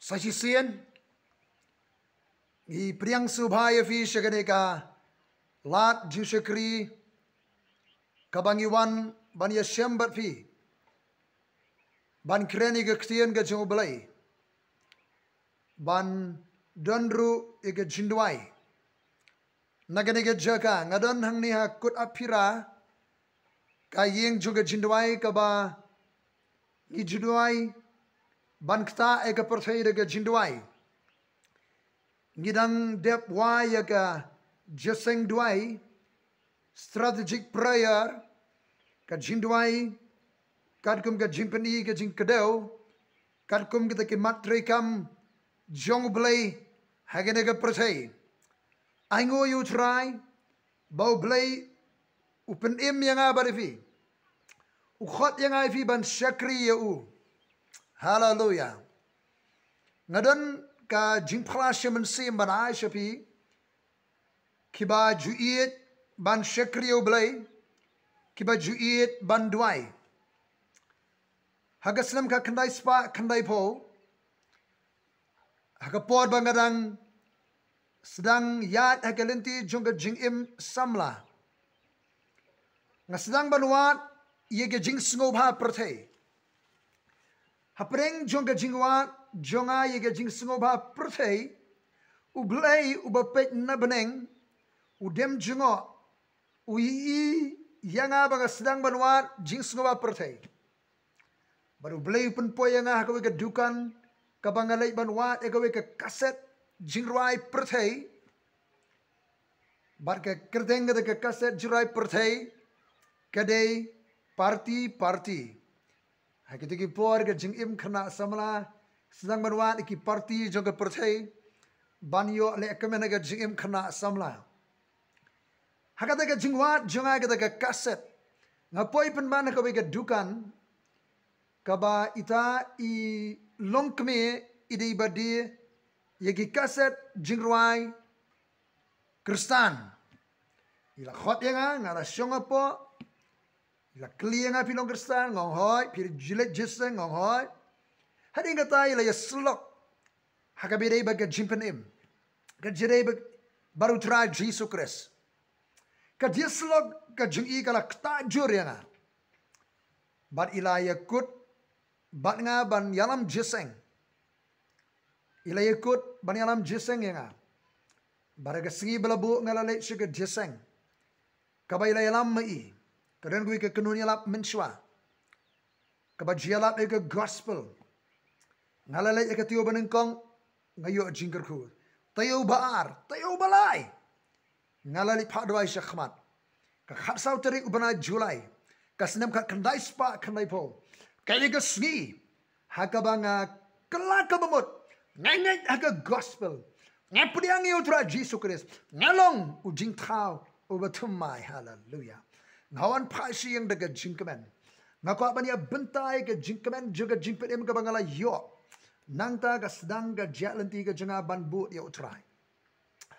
Sasisian I priang subhaya fi shaganeka lat jushakri kabangiwan ban ya shem bat fi ban kreni ga ktian ga U Blei ban donru iga jingduwai nagani ga jaka ngadon hang ni ha kut apira ka yeng juga jingduwai kaba ni jingduwai ban kta ega perthai ga jingduwai ngidang dep wa ya ga jeseng duai strategic prayer ka jingduwai kadkum ga jimpani ga jingkadau kadkum ga ki matre kam U Blei hagene ga perthai aingo U Trai U Blei upen im yang abarifi U khot yang ai fi ban shakri ya u hallelujah ngadon ka jingphla mynsiem ban ai shapi kiba juiet ban shakri U Blei kiba juiet ban duai hagaslam ka kandai spa kandai po hagapod bangadang sedang yat hagalenti jongga jingim samla ngasedang banuat yege jing sngoba perthai hapreng jongga jingwat jonga yege jing sngoba perthai U Blei ubapet na beneng udem jongo ui yanga banga sedang banuat jing sngoba perthai baru Blei pun poyanga hakawe ke dukan kabangalai banuat egawe ke kaset jingduwai perthai bar ke kyrdan ke kaset jingduwai perthai kadai parti hakiti ki por ke jingim khana samla sedang banuat ki parti jong ke perthai banyo le kemen ke jingim khana samla hakata ke jingwat jonga ke kaset ngapoi penban ke ke dukan kaba ita I longkme idei badi yegi kaset jingduwai kyrdan ila khot yang ngara shong apo ila kliang api long kyrdan ngong hoi pir jilet jiseng ngong hoi hading kata ila ya slok hakabidei baga jingpang ka jirei baru try U Khrist ka dia slok ka jingi kala kta jur yang bat ila yakut bat nga ban ïalam jiseng ila yakut ban ïalam jiseng yang baraga singi belabu ngalale suga jiseng kaba ila ïalam mai kadan gui ke kenun ïalap menshwa kaba jialap ke gospel ngalale ke tio banengkong ngayo jingkyrku tayo baar tayo balai ngalale phadwai shakhmat ka khatsau tari ubana julai kasnem ka kandai spa kandai po kaya ke singi hakabanga kelaka bemut ngai haka gospel ngapudiang U Trai U Khrist ngalong ujing thau ubatumai hallelujah ngawan pasi yang daga jingkyrmen ngakwa bania bentai ke jingkyrmen juga jingpem ke bangala yo nangta ka sedang ka jalenti ke jenga ban bu U Trai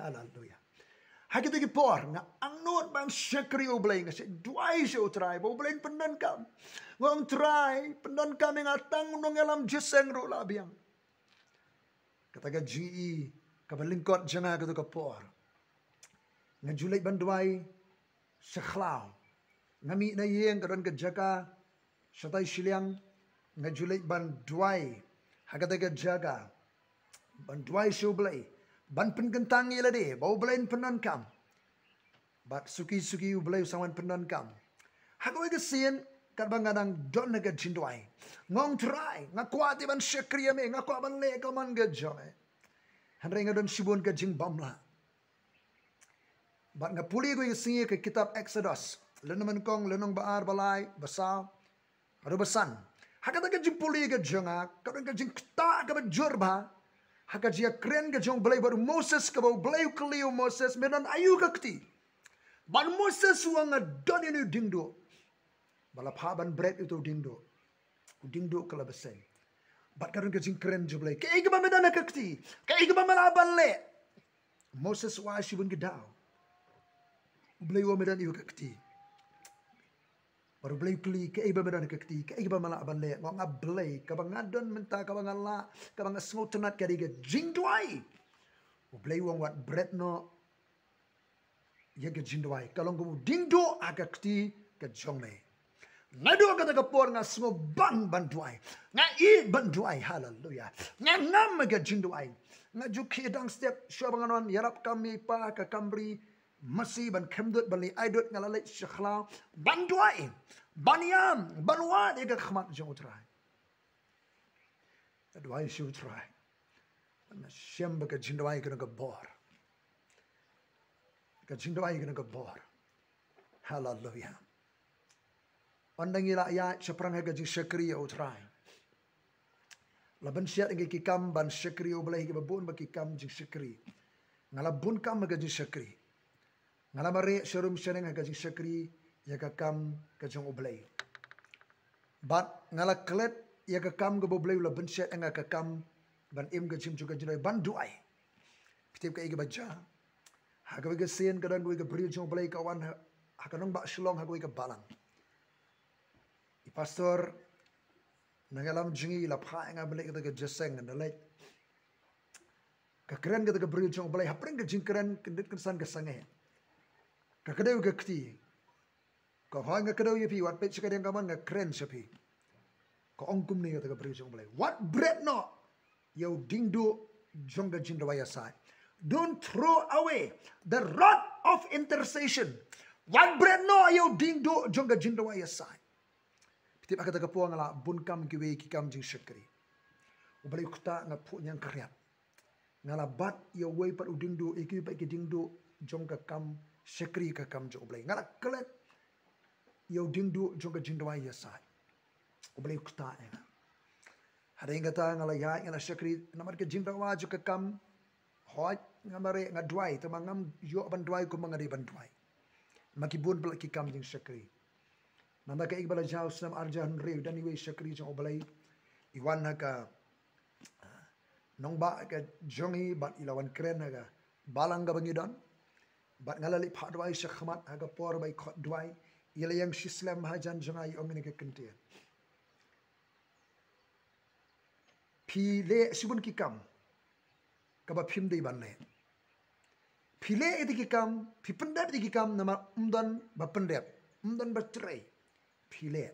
hallelujah hakiti ki por nga angnot bang shakri U Blei nga duai U Trai U Blei pendan kam ngong try pendan kam nga tang nonghikai jiseng ro labiang kata ka GE kabalingkot jenga ka ka por nga julai banduai sakhlau ngami na yeng karon ka jaga satai siliang nga julai banduai hagata ka jaga banduai U Blei ban pengentang ila de bau Blei pendan kam bat suki U Blei sawan pendan kam hagoi ka sien kadang-kadang don naga jingduwai ngong try ngakwati ban shakriya me ngakwa ban le kaman ga joy hynriew ngadon sibun ka jingbamla bat ngapuli ko singi ke kitab Exodus lenaman kong lenong baar balai basau aro basan hakata ka jingpule ka jonga kadang ka jingkta ka bajurba haka jia kren ka jong Blei baru Moses ka bau Blei kliu Moses medan ayu ka kti ban Moses wanga don ini dingdo bala paban bread itu dingdo kala beseng bat karun ke jingkyrmen U Blei ke igba medana kakti ke igba malaban le Moses wa shibun gedau U Blei wa medan iu kakti baru Blei kli ke iba medan ke kti ke iba malak ban le ngok Blei ka bang adon menta ka bang ala ka bang smotenat ka diga jingduwai U Blei wong wat bread no ye ke jingduwai kalong ko dingdo aga kti ke jongme ngado kata ka por nga smo bang banduai nga I banduai hallelujah nga nam ga jingduwai nga ju kyrdan step shobanganon yarap kami pa ka kamri masih ban kemdut bali aidut ngalalai shkhla banduai baniam banwa de ga khmat jong utrai adwai shu utrai na shem ba ga jingduwai ga bor ga jingduwai ga bor hallelujah pandangila ya seprang ga jing shakri utrai laban siat ngi kikam ban shakri U Blei ga bun ba kikam jing shakri ngala bun kam ga jing shakri ngala mare sharum sheneng ga jing shakri ya ga kam ga jong U Blei bat ngala klet ya ga kam ga U Blei la ban siat nga ga kam ban im ga jim juga jinoy ban duai pitip ka ga baja ha ga sen ga dan ga bri jong U Blei ka wan ha ka nong ba shlong ha ga balang I pastor nangalam jingi la phah nga balik kita ke jeseng and like ka keren kita ke beri jong balai hapring ke jingkyrmen kendit kesan ke sange ka kedau ke kti ka hoi nga kedau ye pi wat pet sekadang kaman nga keren sepi ka ongkum ni kita ke beri jong balai what bread no yo dingdo jong ga jingduwai aside don't throw away the rod of intercession what bread no yo dingdo jong ga jingduwai aside Tip akata ka puang ala bun kam kiwe ki kam jing shakri. U Blei kuta nga pu nyang kriat. Ngala bat ya wei pat udingdo iki pa ki dingdo jong ka kam shakri ka kam jo U Blei. Ngala kelet ya dingdo jong ka jingduwai ya sai. U Blei kuta nga. Ada yang kata ngala ya ngala shakri namar ka jingduwai jo ka kam hoi ngamare nga duai tamangam yo ban duai ko mangari ban duai. Makibun bla ki kam jing shakri. Nanda ka igbala jauh sam arja hynriew dan iwe shakri jong U Blei iwan ka nongba ka jongi bat ilawan keren ka balang ka bangidon bat ngalali phah duai shakhmat ha ka por bai khot duai ila yang shislam hajan jongai ongni ka kentia pi le sibun ki kam ka ba phim dei ban le pi le iti ki kam pi pendep iti ki kam nama umdan ba pendep umdan ba tynrai Pile,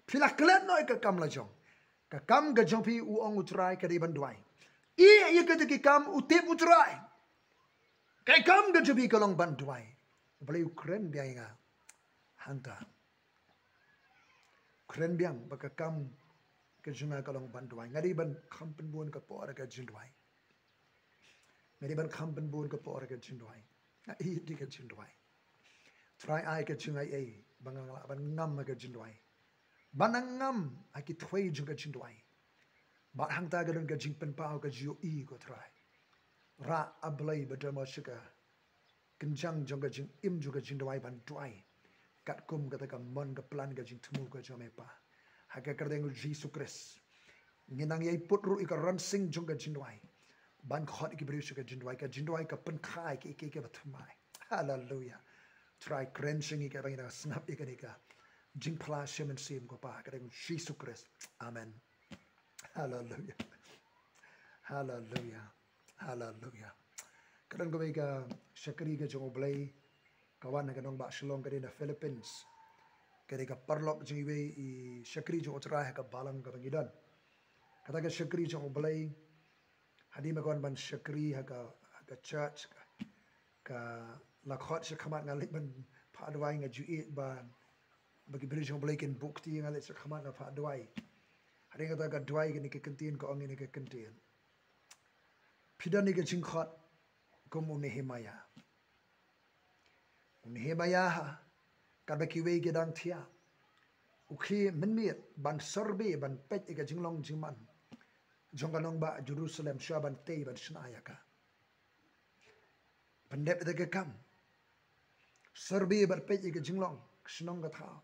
pila kelet noi ka kam la jong, ka kam ga jong pi U ong U Trai ka di banduai. Ia ka ki kam U tip U Trai, ka kam ga jabi ka long banduai. Blei keren biang nga, hanta. Keren biang baka kam ka jonga ka long banduai. Ngadi ban kampen buon ka por ka jingduwai. Ngadi ban kampen buon ka por ka jingduwai. Na I di ka jingduwai. Try ai ka jungai ai. Bangala ban ngam ga jingduwai banangam aki thwei juga jingduwai ba hangta ga ga jingpen pa ga jiu I ko try ra ablai badama shika kenjang jonga jing im juga jingduwai ban duai kat kum ga ta mon ga plan ga jing tmu ga jome pa ha ga kardeng U Khrist nginang yai putru I ka ran sing jonga jingduwai ban khot ki bri shika jingduwai ka pen khai ki ke bathmai hallelujah Try crunching ika bangina snap ika nika jingphla shem mynsiem ko pa kadang U Khrist amen hallelujah hallelujah hallelujah kadang ko ika shakri ga jong U Blei kawan na kanong ba shlong ka na Philippines kaya ka parlok jing iwe I shakri jong U Trai ka balang ka bangidan kata ka shakri jong U Blei hadi magawan ban shakri ka church ka lakhot shakhamat ngalik ban phah duai nga juit ban bagi beri jong Blei ken bukti ngalik shakhamat nga phah duai hari nga ta duai ni ke kentien ko ong ni ke kentien pidan ni ke jingkhot ko mu Nehemia ka baki wei ke dang thia ukhi menmit ban sorbe ban pet ke jinglong jingman jong kanong ba Jerusalem shaban tei ban shnaya ka pendep de ke kam Serbi berpej ke jinglong senong ka thao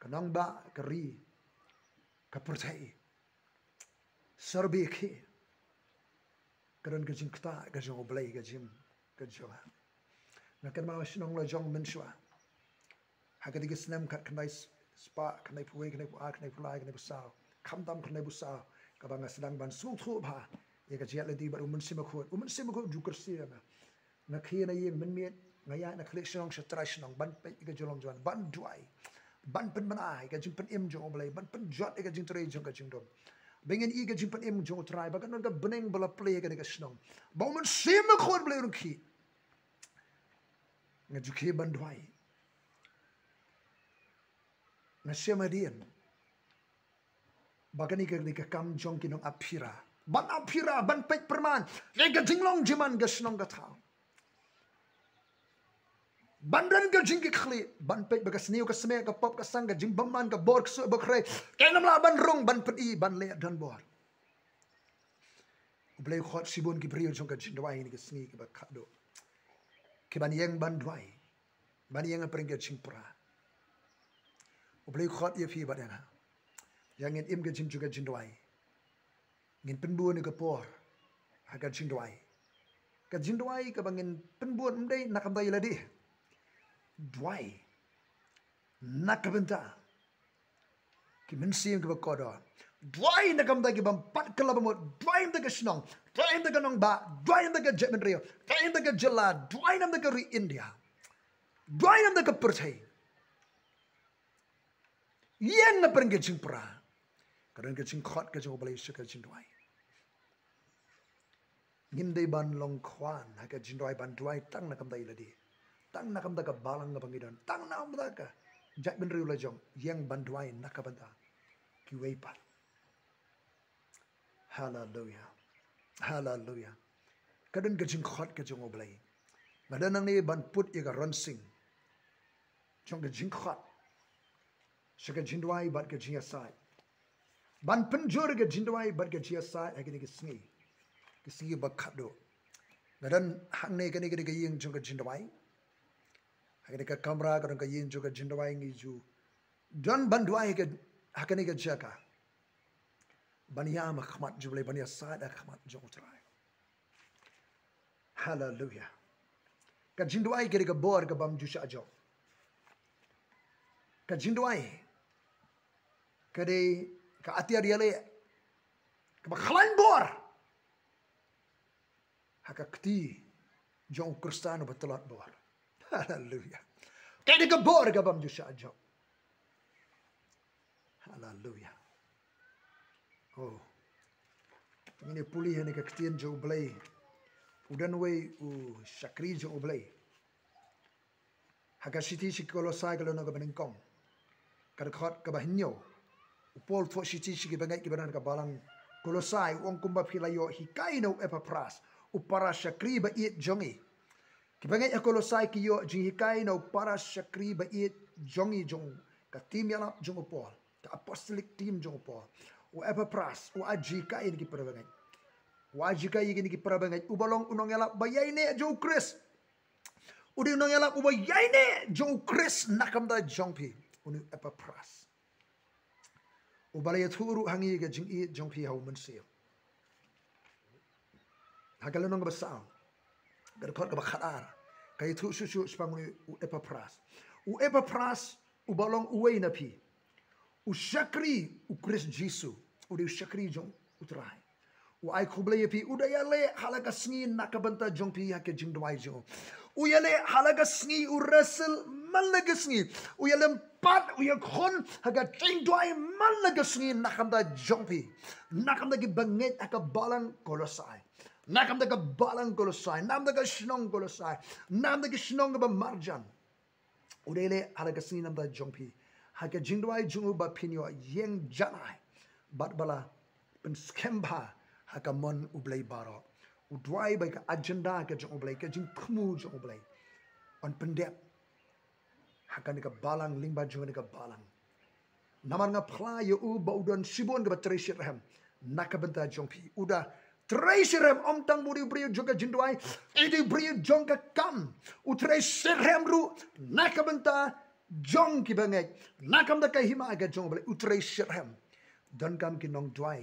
kanong ba kari ka percaya serbi ke karon ke jingkta ka jong U Blei ka jim ka joa ngakan ma senong lo jong mensua Haka digi snem kat kanai spa kanai puwe kanai puar kanai pulai kanai pusau kamtam kanai pusau kabanga sedang ban sung thu ba ye ka jiat ledi bar umun simakut U Khrist na khina ye menmiet ngaya na khlek shong shatrai shong ban pe ka jolom jan ban duai ban pen manai ka jing pen im jong U Blei ban pen jot ka jing trai jong ka jing dom bengen i ka jing pen im jong U Trai ba kan ka beneng bala play ka ka shong ba umun simakut Blei rung khi nga jukhe ban duai na shemadian bagani ka kam jong kinong apira ban pek perman ka jinglong jiman ga shnong ga thao bandan ga jing khli ban pek ba ka sniu ka sme ka pop ka sang ga jing bamman ka bor ka ba khre ka nam la ban rong ban pen ban le dan bor U Blei khot sibon ki brio jong ka jingduwai ni ka sni ka ba khado ke ban yeng ban duai ban yeng apring ga jingpra U Blei khot ye phi badana yang ngin im ga jing juga jingduwai ngin penbuan ni ka por ha ka jingduwai ka bangin penbuan mdai nakam dai ladi duai nakabenta ki mynsiem ka kodo duai nakam dai ki bam pat kala bam duai mda ka shnong duai mda ka nong ba duai mda ka jingmut duai mda ka jala duai mda ka ri India duai mda ka perthai yen na pergi jingpra kadang ke jingkhot ke U Blei suka jingduwai ngindai ban long khwan ha ka jingduwai ban duai tang na kam dai ladi tang na kam da ka balang ga bangidan tang na am da ka jak ben riu la jong yang ban duai na ka banda ki wei pat hallelujah kadang ke jingkhot ke U Blei ngadan ni ban put ye ga ron sing jong ke jingkhot Shaka jingduwai bat ke jia sai ban penjur ke jingduwai bat ke jia sai agini ke singi ba khado ngadan hang ne ke ying jong ke jingduwai agini ke kamera kadang ke ying jong ke jingduwai ngi ju don ban duai ke hakani ke jaka ban ya ma khmat U Blei ban ya sai da khmat jong U Trai hallelujah ka jingduwai ke bor ke bam ju sha jong ka jingduwai kade ka atia dia le ka khlem bor haka kti jong Kristan betelat bor hallelujah kade ka bor ka bam jusha jong hallelujah oh ini pulih ni ka ktien jong U Blei udan we u shakri jong U Blei haka siti sikolosai kalau nak benengkong kada khot ka hynriew upol tho siti sigi bangai ki banan ka balang kolosai ong kumba philayo hikai no epapras upara shakri ba it jongi ki bangai kolosai ki yo jinghikai no para shakri ba it jongi jong ka tim ïalam jong upol ka apostolic team jong upol u epapras u ajikai ni ki parabangai u ajikai ni ki parabangai u balong unong ïalam bayai ne U Khrist udi unong ïalam u bayai ne U Khrist nakam da jongpi unu epapras U Blei thuru hangi ga jing I jongpi hau mynsiem hagalonong ba sao gar khot ga khatar kai thu su spang u epapras u balong uwei na pi u shakri U Khrist Jesu u shakri jong U Trai u ai khublei pi u daya le halaga sngi nakabanta jongpi ha ke jingduwai jo u yale halaga sngi u resel malaga sngi u yale pat u yakhon haga jingduwai malaga sngi nakamda jongpi nakamda ki banget aka balang kolosai nakamda ka balang kolosai namda ka shnong kolosai namda ki shnong ba marjan u dele halaga sngi namda jongpi haga jingduwai jungu ba pinyo yeng janai bat bala pen skemba haka mon U Blei baro u duai ba ka agenda ka jong U Blei ka jing khmu jong U Blei on pendep haka ni ka balang lingba jong ni ka balang namar nga phla yo u ba udon sibon ka treasure ram nakabenta jong pi uda treasure ram om tang buri bri jong ka jingduai edi bri jong ka kam u treasure ram ru nakabenta jong ki bangai nakam da ka hima ka jong U Blei u treasure ram don kam ki nong duai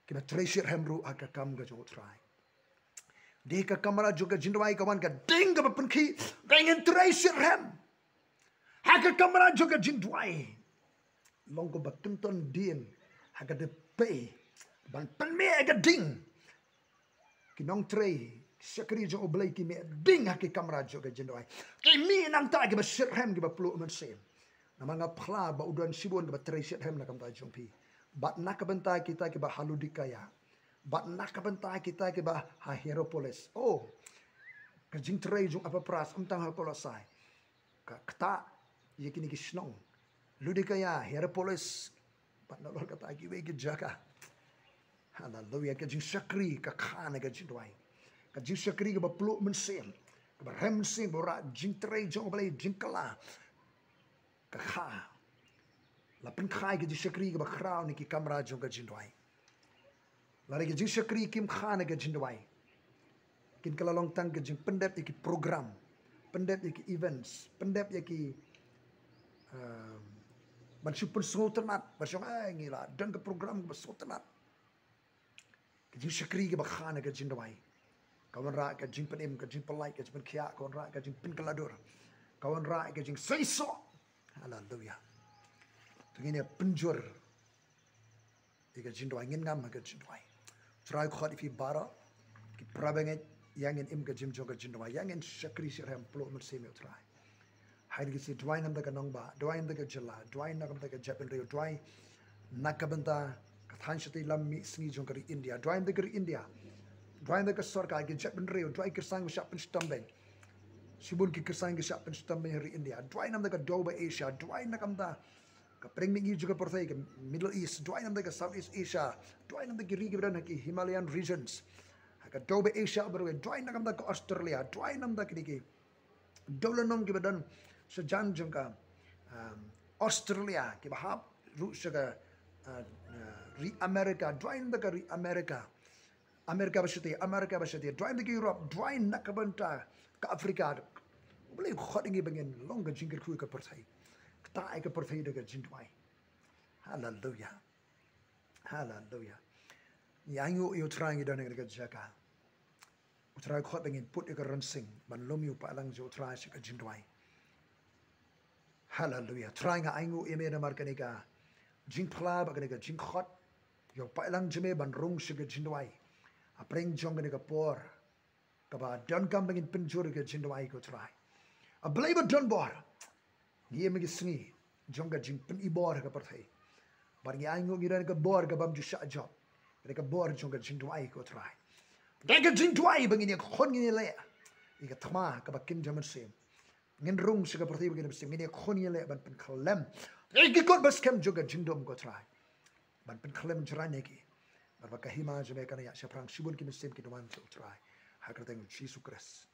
kita treasure hemru aka kam ga jong U Trai de ka kamera juga jingduwai kawan ka ding ga penki dengan treasure hem Haka kamera juga jingduwai. Long ko batunton din. Haka de pay. Ban penme aga ding. Kinong tray. Sekri jong U Blei ki me ding haki kamera juga jingduwai. Kimi nang ta ki ba shem ki ba plu mynsiem. Namanga phah ba udan sibon ki ba tray shem na kam ta jong pi. Bat nak bentai kita ki ba haludikaya. Bat nak bentai kita ki ba hynriew. Oh. Ka jingtrai jong apa pras tang ha polosai. Ka kta ye kini ki shong. Ludikaya hynriew. Bat nalor kata ki we ki jaka. Hallelujah ka jing sakri ka khana ka jingduwai. Ka jing sakri ka ba plu mynsiem. Ka ba rem mynsiem bora jingtrai jong U Blei jingkla. Ka kha. La pen khai ka jing sakri ka ba khrau ni ki kamera jong ka jingduwai. La ki jing sakri kim khana ka jingduwai. Kin kala long tang ke jing pynpep ki program, pynpep ki events, pynpep ki ban super sultanat, basong ai ngila dan ke program ke sultanat. Ke jing sakri ke bakhana ke jingduwai. Kawan ra ke jing penem ke jing polai ke jing khia kawan ra ke jing pinkaladur. Kawan ra ke jing seiso. Hallelujah. Tengene penjur. Ke jingduwai ngin ngam ke jingduwai. Try khot fi bara ki prabenget yang in ke jim joga jingduwai yang in sakri sirem plo mynsiem U Trai. Hai gi si dwai nam da ka nongba, dwai nam da ka jilla, dwai nam da ka hynriew, dwai nakabenta ka than shati lam mi sngi jong kari India, dwai nam da kari India. Dwai nam da ka sorka ki hynriew, dwai ki sang shap pen stambeng. Sibun ki sang ki shap pen stambeng hari India. Dwai nam da ka doba Asia, dwai nakam da ka prengming juga porthai ke Middle East, dwai nam da ka Southeast Asia, dwai nam da ki rigi bran ki Himalayan regions. Ka dobe Asia berwe dwai nakam da ka Australia, dwai nam da ki dolanong ki badan sejan jengka Australia ki bahap ru sega ri America, dwai nam da ka ri America. Amerika basati, dwai nam da ki Europe, dwai nakabanta ka Afrika. Boleh khot ngi bengen long ka jingkir khu ka porthai. Ta ai ka porthai da ka jingduwai. Hallelujah. Hallelujah. Yang U Trai ngi dan ka jaka. U Trai khot bengen put ka ransing ban lom yu pa lang U Trai ka jingduwai. Hallelujah. Trai nga aingu eme na mar ka jingphla ba ka jingkhot. Yo pa lang jeme ban rung ka jingduwai. Apreng jong ka por. Ka ba dan kam bengen penjur ka jingduwai U Trai. A Blei ba don bor. Ngi me sngi jong ka jing pen ibor ka porthai. Bar ngi aingu ngi ka bor ka bam ju sha job. Ka bor jong ka jingduwai U Trai. Ka jingduwai bengen ya khon ngi le. Ika thma ka ba kin jaman sem. Ngin rung ka porthai bengen sem ngi khon ngi le ban pen khlem. Ki kot bas kem jong ka jingdom U Trai. Ban pen khlem jran ki. Bar ba ka hima jame ka ya shaprang sibun ki sem ki doman U Trai. Hakrateng U Khrist.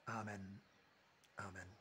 Amen. Amen.